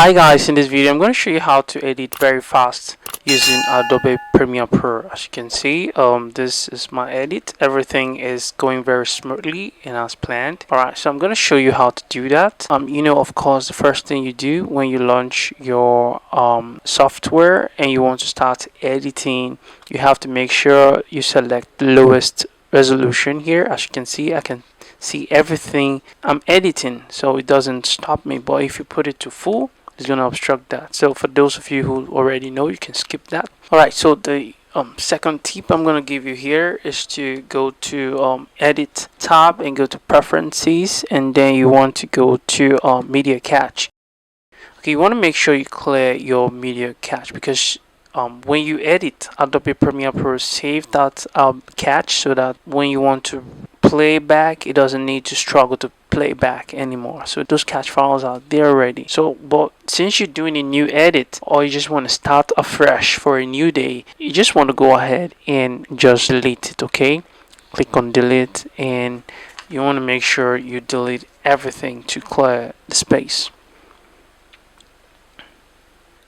Hi guys, in this video I'm going to show you how to edit very fast using Adobe Premiere Pro. As you can see, this is my edit. Everything is going very smoothly and as planned. Alright, so I'm going to show you how to do that. Of course, the first thing you do when you launch your software and you want to start editing, you have to make sure you select the lowest resolution here. As you can see, I can see everything I'm editing, so it doesn't stop me. But if you put it to full, it's going to obstruct that. So for those of you who already know, you can skip that. Alright, so the second tip I'm going to give you here is to go to edit tab and go to preferences, and then you want to go to media cache. Okay, you want to make sure you clear your media cache, because when you edit, Adobe Premiere Pro save that cache so that when you want to play back, it doesn't need to struggle to play back anymore. So those cache files are there already. So but since you're doing a new edit, or you just want to start afresh for a new day, you just want to go ahead and just delete it. Okay, click on delete, and you want to make sure you delete everything to clear the space.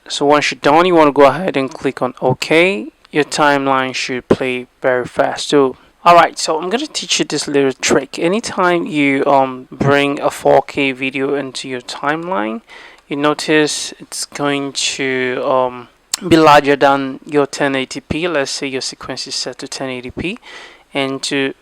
So once you're done, you want to go ahead and click on OK. Your timeline should play very fast too. Alright, so I'm going to teach you this little trick. Anytime you bring a 4K video into your timeline, you notice it's going to be larger than your 1080p. Let's say your sequence is set to 1080p, and to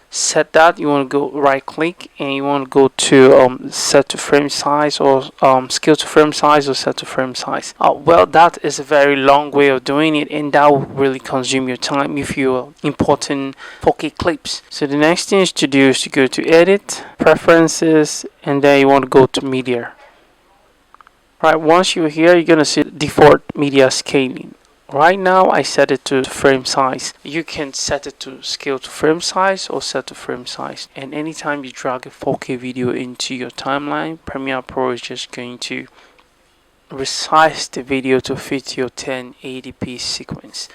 set that, you want to go right click and you want to go to set to frame size, or scale to frame size, or set to frame size. Well, that is a very long way of doing it, and that will really consume your time if you're importing 4K clips. So the next thing is to do is to go to edit, preferences, and then you want to go to media. Right, once you're here, you're gonna see default media scaling. Right now I set it to frame size. You can set it to scale to frame size or set to frame size. And anytime you drag a 4K video into your timeline, Premiere Pro is just going to resize the video to fit your 1080p sequence.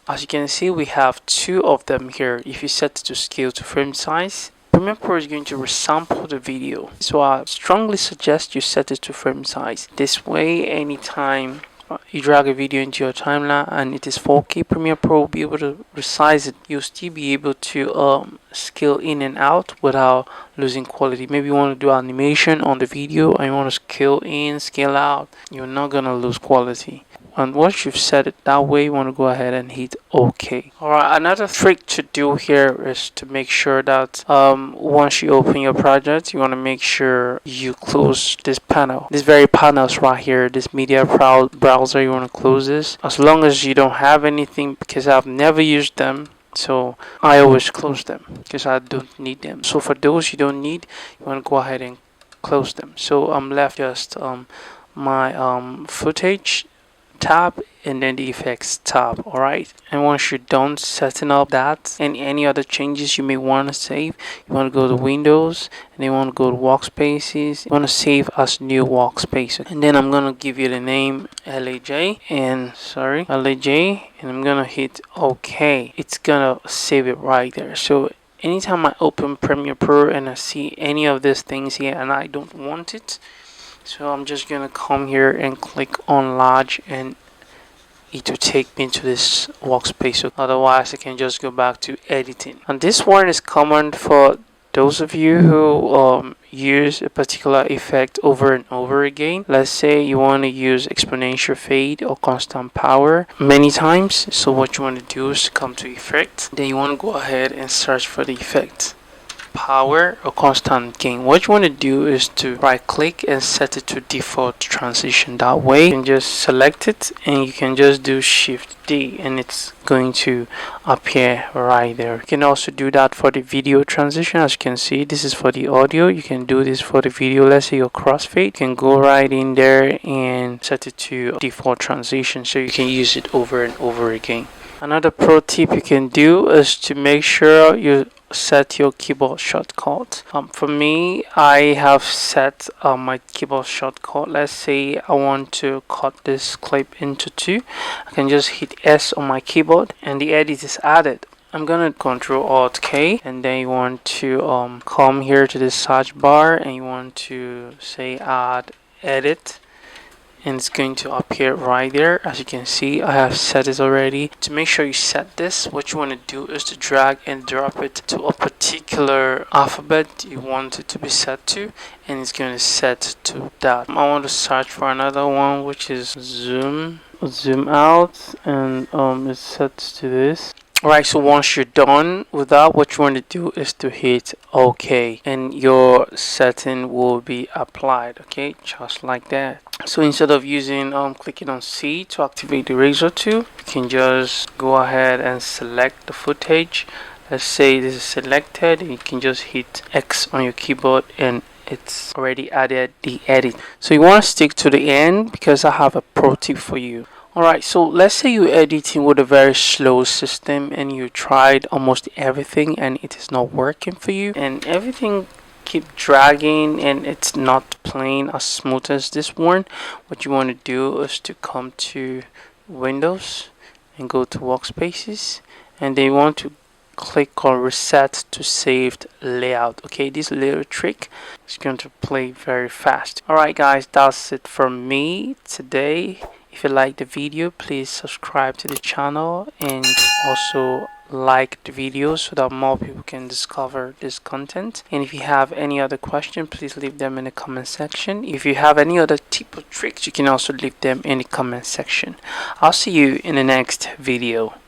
As you can see, we have two of them here. If you set it to scale to frame size, Premiere Pro is going to resample the video. So I strongly suggest you set it to frame size. This way, anytime you drag a video into your timeline and it is 4K, Premiere Pro will be able to resize it. You'll still be able to scale in and out without losing quality. Maybe you want to do animation on the video and you want to scale in, scale out. You're not gonna lose quality. And once you've set it that way, you want to go ahead and hit OK. Alright, another trick to do here is to make sure that once you open your project, you want to make sure you close this panel. This very panels right here, this media browser, you want to close this. As long as you don't have anything, because I've never used them, so I always close them because I don't need them. So for those you don't need, you want to go ahead and close them. So I'm left just my footage tab and then the effects tab. Alright, and once you're done setting up that and any other changes you may want to save, you want to go to Windows and then you want to go to workspaces. You want to save as new workspace, and then I'm gonna give you the name LAJ, and I'm gonna hit OK. It's gonna save it right there. So anytime I open Premiere Pro and I see any of these things here and I don't want it, so I'm just gonna come here and click on large, and it will take me to this workspace. So otherwise I can just go back to editing. And this one is common for those of you who use a particular effect over and over again. Let's say you want to use exponential fade or constant power many times. So what you want to do is come to effect, then you want to go ahead and search for the effect, power or constant gain. What you want to do is to right click and set it to default transition. That way you can just select it and you can just do Shift D and it's going to appear right there. You can also do that for the video transition. As you can see, this is for the audio. You can do this for the video. Let's say your crossfade, you can go right in there and set it to default transition so you can use it over and over again. Another pro tip you can do is to make sure you set your keyboard shortcut. For me, I have set my keyboard shortcut. Let's say I want to cut this clip into two. I can just hit S on my keyboard and the edit is added. I'm gonna Control Alt K, and then you want to come here to the search bar and you want to say add edit, and it's going to appear right there. As you can see, I have set it already. To make sure you set this, what you want to do is to drag and drop it to a particular alphabet you want it to be set to, and it's going to set to that. I want to search for another one, which is zoom out, and it's set to this. Alright, so once you're done with that, what you want to do is to hit OK, and your setting will be applied, okay, just like that. So instead of using clicking on C to activate the razor tool, you can just go ahead and select the footage. Let's say this is selected, and you can just hit X on your keyboard and it's already added the edit. So you want to stick to the end because I have a pro tip for you. Alright, so let's say you're editing with a very slow system and you tried almost everything and it is not working for you, and everything keep dragging and it's not playing as smooth as this one. What you want to do is to come to Windows and go to Workspaces, and then you want to click on Reset to Saved Layout. Okay, this little trick is going to play very fast. Alright guys, that's it from me today. If you like the video, please subscribe to the channel and also like the video so that more people can discover this content. And if you have any other question, please leave them in the comment section. If you have any other tip or tricks, you can also leave them in the comment section. I'll see you in the next video.